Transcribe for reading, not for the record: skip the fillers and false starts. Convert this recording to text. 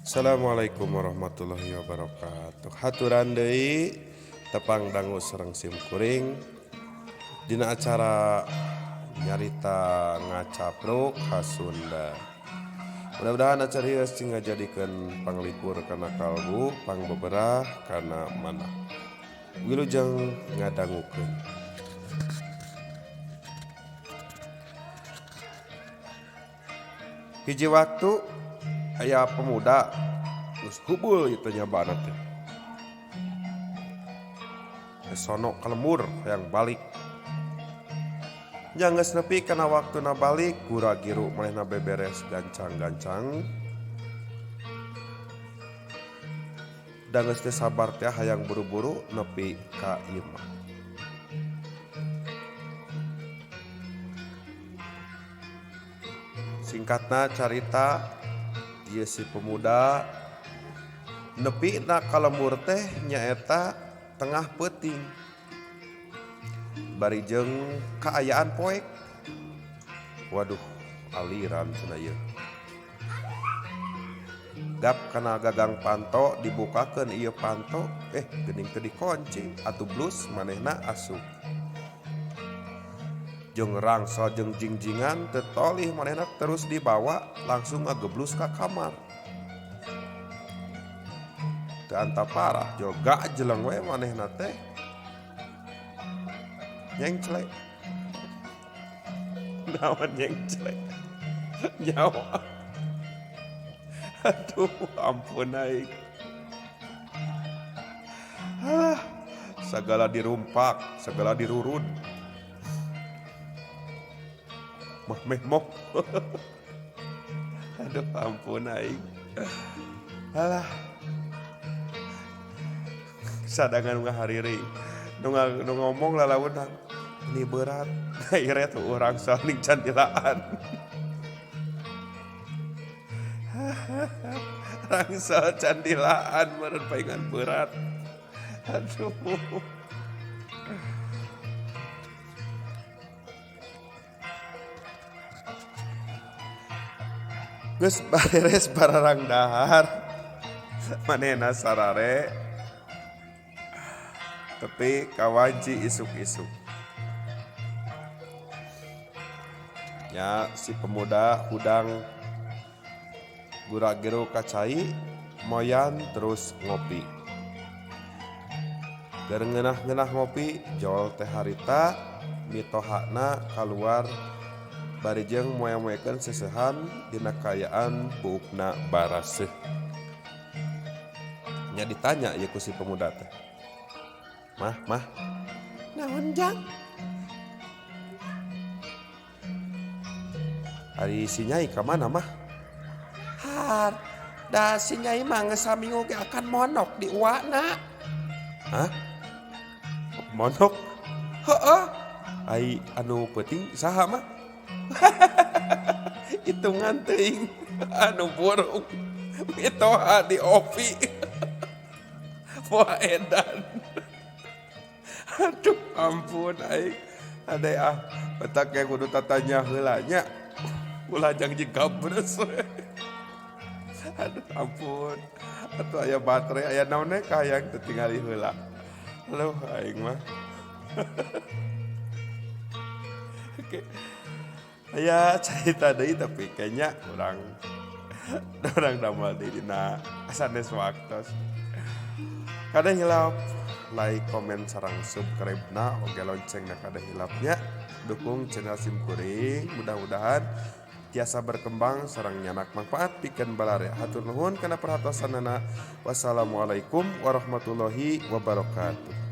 Assalamualaikum warahmatullahi wabarakatuh. Haturan deui tepang dangu sareng sim kuring dina acara nyarita ngacapruk khas Sunda. Mudah-mudahan acara ieu ngajadikeun panglipur kana kalbu, pangbeberah kana manah. Wilujeng ngadangukeun. Hiji waktu aya pemuda geus hubul itu nyabana teh. Sono kalemur hayang balik. Nya geus nepi kana waktuna balik, gura giru manehna beberes gancang-gancang. Da geus teu sabar teh hayang buru-buru nepi ka imah. Singkatna carita ieu si pemuda nepi na kalemur teh nyaeta tengah peuting. Bari jeung kaayaan poek. Waduh, aliran cenah ieu. Gap kana gagang panto dibukakeun ieu panto, geuning teu dikunci, atuh blus manehna asup. Jeung rangsel jeung jingjingan teu tolih manehna terus dibawa langsung ngageblus ka kamar. Teu anta parah, joga jeleng we manehna teh. Nyengclek. Naon nyengclek? Nyawa. Aduh, ampun aing. Sagala dirumpak, sagala dirurun. Meh-moh. Aduh, ampun aing. Alah. Sadangan ngahariri. Nu ngomong lalawenan, ini berat. Akhirnya tuh orang saling cantilaan. Rangsal candilaan meureun paingan berat. Aduh. Geus bareres bararang dahar. Manehna sarare. Tapi kawanci isuk-isuk. Ya, si pemuda hudang gura-giru kacai, moyan terus ngopi. Keur ngeunah-ngeunah ngopi, jol teh harita, mitohana kaluar bari jeung moe-moekeun seseuhan dina kaayaan buukna baraseuh. Nya ditanya ieu ku si pemuda teh. Mah, naon jang? Ari si Nyai ka mana mah? Har, da si Nyai mah geus saminggu ge akan monok di uwana. Hah? Monok? Heueuh. Ai anu peuting saha mah? Hitungan teuing anu burung. Mitoha di opi. Poa edan. Aduh, ampun aing. Ade betak ge kudu tatanya heula nya. Ulah jangjing kabres. Aduh, ampun. Atuh aya baterai, aya naon we kahayang teu tingali heula. Aduh, aing mah. Oke. Aya cerita deui tapi kayaknya urang damel deui dina sanes waktos. Kada hilap like, komen, sareng subscribe-na oge loncengna kada hilapnya. Dukung channel Sim Kuring, mudah-mudahan tiasa berkembang sareng nyanak manfaat pikeun balare. Hatur nuhun kana perhatosanana. Wassalamualaikum warahmatullahi wabarakatuh.